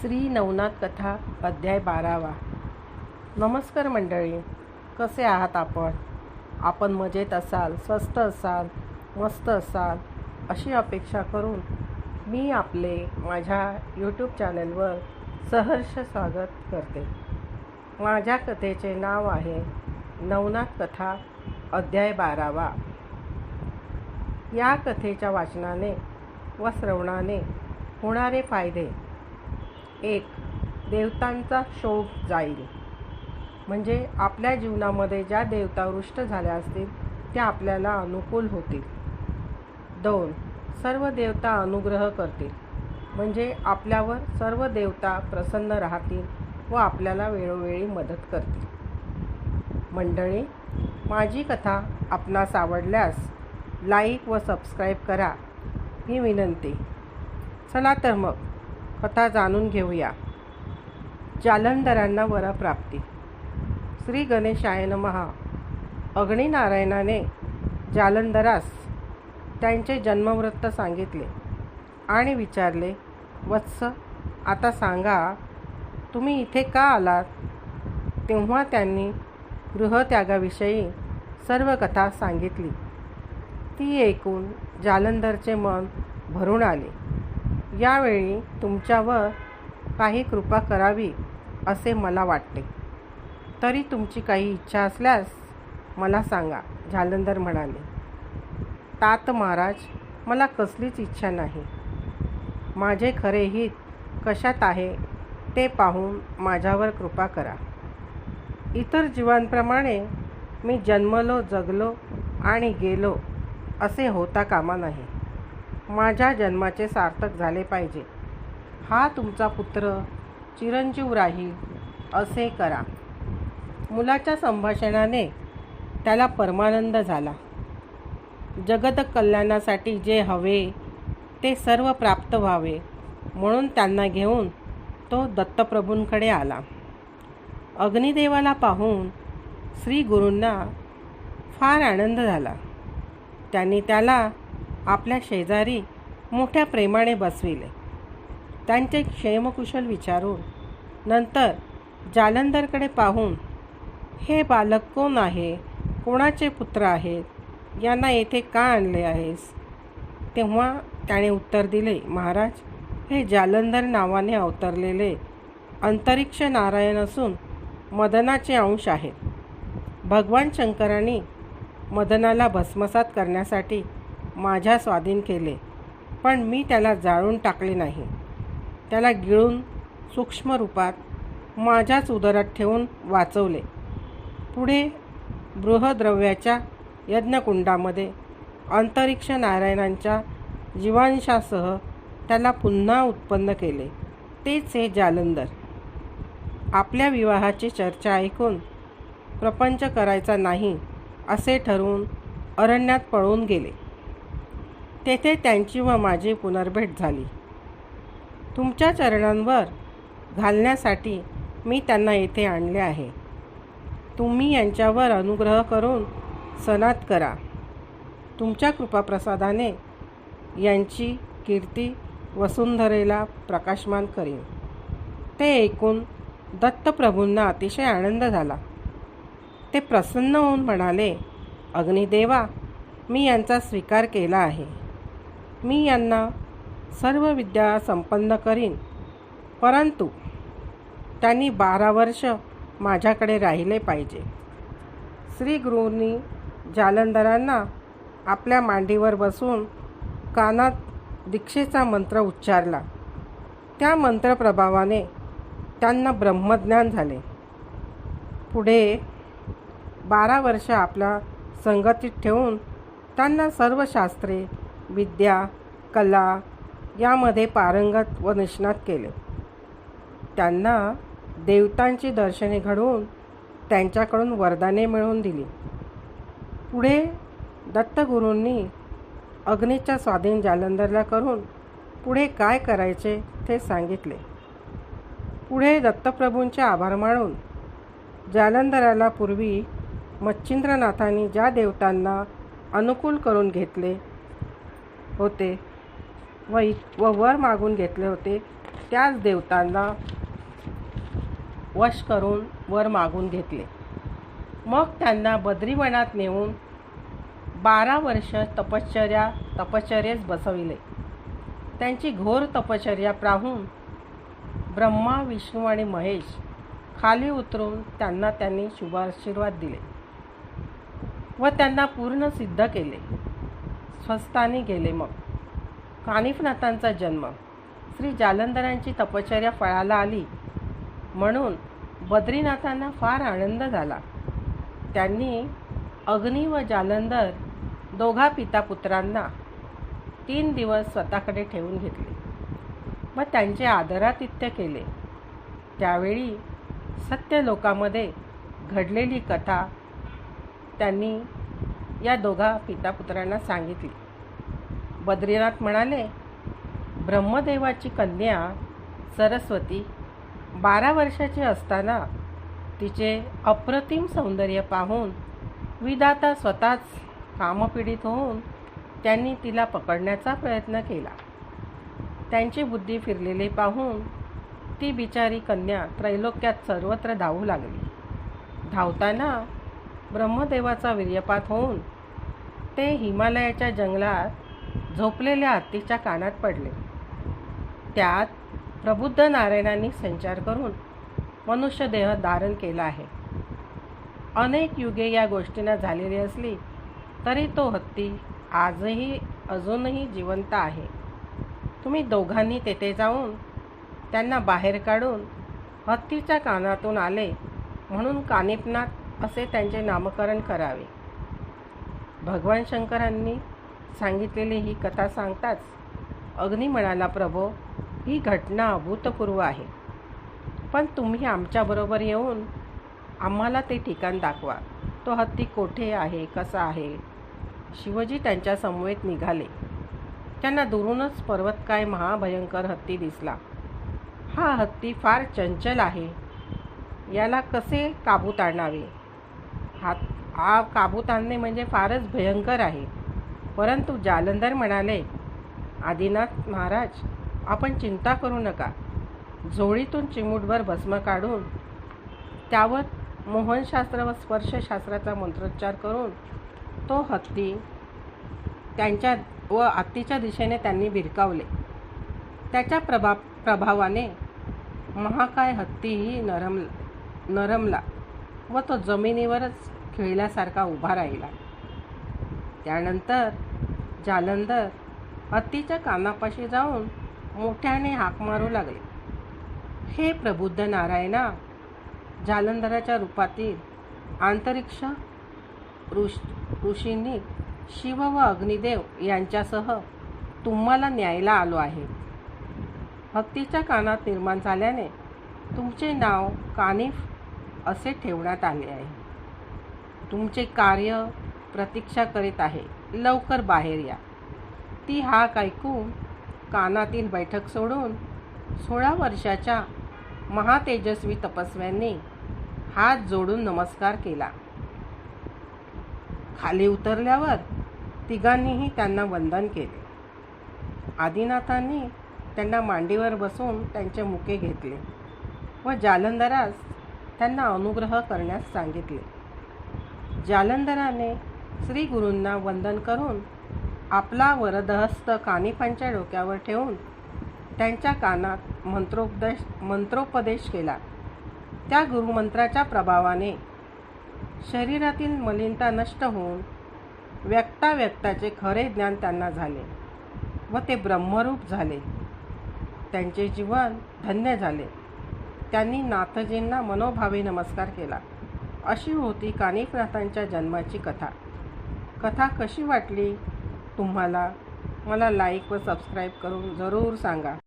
श्री नवनाथ कथा अध्याय 12वा. नमस्कार मंडळी, कसे आहात आपण मजेत असाल, स्वस्त असाल, मस्त असाल अशी अपेक्षा करून मी आपले माझ्या यूट्यूब चॅनलवर सहर्ष स्वागत करते. माझ्या कथेचे नाव आहे नवनाथ कथा अध्याय 12वा. या कथेच्या वाचनाने व श्रवणाने होणारे फायदे: 1. देवतांचा शोभ जाईल, म्हणजे आपल्या जीवनामध्ये ज्या देवता रुष्ट झाल्या असतील त्या आपल्याला अनुकूल होतील. 2. सर्व देवता अनुग्रह करतील, म्हणजे आपल्यावर सर्व देवता प्रसन्न राहतील व आपल्याला वेळोवेळी मदत करतील. मंडळी, माझी कथा आपणास आवडल्यास लाईक व सबस्क्राईब करा ही विनंती. चला तर मग कथा जाणून घेऊया. जालंधरांना वरप्राप्ती. श्री गणेशाय नमः. अग्निनारायणाने जालंधरास त्यांचे जन्मवृत्त सांगितले आणि विचारले, वत्स, आता सांगा, तुम्ही इथे का आलात? तेव्हा त्यांनी गृहत्यागाविषयी सर्व कथा सांगितली. ती ऐकून जालंधरचे मन भरून आले. यावेळी तुमच्यावर काही कृपा करावी असे मला वाटते. तरी तुमची काही इच्छा असल्यास मला सांगा, जालंधर म्हणाले. तात महाराज, मला कसलीच इच्छा नाही. माझे खरे हित कशात आहे ते पाहून माझ्यावर कृपा करा. इतर जीवांप्रमाणे मी जन्मलो, जगलो आणि गेलो असे होता कामा नाही. माझ्या जन्माचे सार्थक झाले पाहिजे. हा तुमचा पुत्र चिरंजीव राहील असे करा. मुलाच्या संभाषणाने त्याला परमानंद झाला. जगत कल्याणासाठी जे हवे ते सर्व प्राप्त व्हावे म्हणून त्यांना घेऊन तो दत्तप्रभूंकडे आला. अग्निदेवाला पाहून श्री गुरूंना फार आनंद झाला. त्यांनी त्याला आपल्या शेजारी मोठ्या प्रेमाने बसविले. त्यांचे क्षेमकुशल विचारून नंतर जालंधरकडे पाहून, हे बालक कोण आहे? कोणाचे पुत्र आहेत? यांना येथे का आणले आहेस? तेव्हा त्याने उत्तर दिले, महाराज, हे जालंधर नावाने अवतरलेले अंतरिक्ष नारायण असून मदनाचे अंश आहेत. भगवान शंकरांनी मदनाला भस्मसात करण्यासाठी माझ्या स्वाधीन केले, पण मी त्याला जाळून टाकले नाही. त्याला गिळून सूक्ष्म रूपात माझ्याच उदरात ठेवून वाचवले. पुढे बृहद्रव्याच्या यज्ञकुंडामध्ये अंतरिक्ष नारायणांच्या जीवांशासह त्याला पुन्हा उत्पन्न केले. तेच हे जालंधर. आपल्या विवाहाची चर्चा ऐकून प्रपंच करायचा नाही असे ठरवून अरण्यात पळून गेले. तेथे त्यांची व माझी पुनर्भेट झाली. तुमच्या चरणांवर घालण्यासाठी मी त्यांना येथे आणले आहे. तुम्ही यांच्यावर अनुग्रह करून सनात करा. तुमच्या कृपाप्रसादाने यांची कीर्ती वसुंधरेला प्रकाशमान करीन. ते ऐकून दत्तप्रभूंना अतिशय आनंद झाला. ते प्रसन्न होऊन म्हणाले, अग्निदेवा, मी यांचा स्वीकार केला आहे. मी यांना सर्व विद्या संपन्न करीन, परंतु त्यांनी 12 वर्ष माझ्याकडे राहिले पाहिजे. श्री गुरूंनी जालंधरांना आपल्या मांडीवर बसून कानात दीक्षेचा मंत्र उच्चारला. त्या मंत्रप्रभावाने त्यांना ब्रह्मज्ञान झाले. पुढे 12 वर्ष आपल्या संगतीत ठेवून त्यांना सर्व शास्त्रे, विद्या, कला यामध्ये पारंगत व निष्णात केले. त्यांना देवतांची दर्शने घडवून त्यांच्याकडून वरदाने मिळवून दिली. पुढे दत्तगुरूंनी अग्नीच्या स्वाधीन जालंधरला करून पुढे काय करायचे ते सांगितले. पुढे दत्तप्रभूंचे आभार मानून जालंधराला पूर्वी मच्छिंद्रनाथांनी ज्या देवतांना अनुकूल करून घेतले होते व वर मागून घेतले होते त्याच देवतांना वश करून वर मागून घेतले. मग त्यांना बद्रीवनात नेऊन 12 वर्ष तपश्चर्येस बसविले. त्यांची घोर तपश्चर्या पाहून ब्रह्मा, विष्णू आणि महेश खाली उतरून त्यांनी शुभाशीर्वाद दिले व त्यांना पूर्ण सिद्ध केले. स्वस्थानी गेले. मग कानिफनाथांचा जन्म. श्री जालंधरांची तपश्चर्या फळाला आली म्हणून बद्रीनाथांना फार आनंद झाला. त्यांनी अग्नी व जालंधर दोघा पितापुत्रांना 3 दिवस स्वतःकडे ठेवून घेतले व त्यांचे आदरातिथ्य केले. त्यावेळी सत्यलोकामध्ये घडलेली कथा त्यांनी या दोघा पितापुत्रांना सांगितली. बद्रीनाथ म्हणाले, ब्रह्मदेवाची कन्या सरस्वती 12 वर्षाची असताना तिचे अप्रतिम सौंदर्य पाहून विधाता स्वतःच कामपीडित होऊन त्यांनी तिला पकडण्याचा प्रयत्न केला. त्यांची बुद्धी फिरलेली पाहून ती बिचारी कन्या त्रैलोक्यात सर्वत्र धावू लागली. धावताना ब्रह्मदेवाचा वीर्यपात होऊन ते हिमालयाच्या जंगलात झोपलेल्या हत्तीच्या कानात पडले. त्यात प्रबुद्ध नारायणांनी संचार करून मनुष्य देह धारण केला आहे. अनेक युगे या गोष्टींना झालेली असली तरी तो हत्ती अजूनही जिवंत आहे. तुम्ही दोघांनी तेथे जाऊन त्यांना बाहेर काढून हत्तीच्या कानातून आले म्हणून कानिफनाथ असे त्यांचे नामकरण करावे. भगवान शंकरांनी सांगितलेली ही कथा सांगताच अग्नी म्हणाला, प्रभो, ही घटना अभूतपूर्व आहे, पण तुम्ही आमच्याबरोबर येऊन आम्हाला ते ठिकाण दाखवा. तो हत्ती कोठे आहे, कसा आहे? शिवजी त्यांच्या समवेत निघाले. त्यांना दुरूनच पर्वतकाय महाभयंकर हत्ती दिसला. हा हत्ती फार चंचल आहे, याला कसे काबूत आणावे? हा काबूत आणणे म्हणजे फारच भयंकर आहे. परंतु जालंधर म्हणाले, आदिनाथ महाराज, आपण चिंता करू नका. झोळीतून चिमूटभर भस्म काढून त्यावर मोहनशास्त्र व स्पर्शशास्त्राचा मंत्रोच्चार करून तो हत्ती त्यांच्या व हत्तीच्या दिशेने त्यांनी भिरकावले. त्याच्या प्रभावाने महाकाय हत्तीही नरमला व तो जमिनीवरच खिळल्यासारखा उभा राहिला. त्यानंतर जालंधर हत्तीच्या कानापाशी जाऊन मोठ्याने हाक मारू लागले, हे प्रबुद्ध नारायणा, जालंधराच्या रूपातील अंतरिक्ष ऋषींनी शिव व अग्निदेव यांच्यासह तुम्हाला न्यायला आलो आहे. हत्तीच्या कानात निर्माण झाल्याने तुमचे नाव कानिफ असे ठेवण्यात आले आहे. तुमचे कार्य प्रतीक्षा करीत आहे, लवकर बाहेर या. ती हाक ऐकून कानातील बैठक सोडून 16 वर्षाच्या महातेजस्वी तपस्व्यांनी हात जोडून नमस्कार केला. खाली उतरल्यावर तिघांनीही त्यांना वंदन केले. आदिनाथांनी त्यांना मांडीवर बसून त्यांचे मुके घेतले व जालंधरास त्यांना अनुग्रह करण्यास सांगितले. जालंधराने श्री गुरूंना वंदन करून आपला वरदहस्त कानिफांच्या डोक्यावर ठेवून त्यांच्या कानात मंत्रोपदेश केला. त्या गुरुमंत्राच्या प्रभावाने शरीरातील मलिनता नष्ट होऊन व्यक्ताचे खरे ज्ञान त्यांना झाले व ते ब्रह्मरूप झाले. त्यांचे जीवन धन्य झाले. त्यांनी नाथजींना मनोभावे नमस्कार केला. अशी होती कानिफनाथांच्या जन्माची कथा. कथा कशी वाटली तुम्हाला? मला लाईक व सबस्क्राईब करून जरूर सांगा.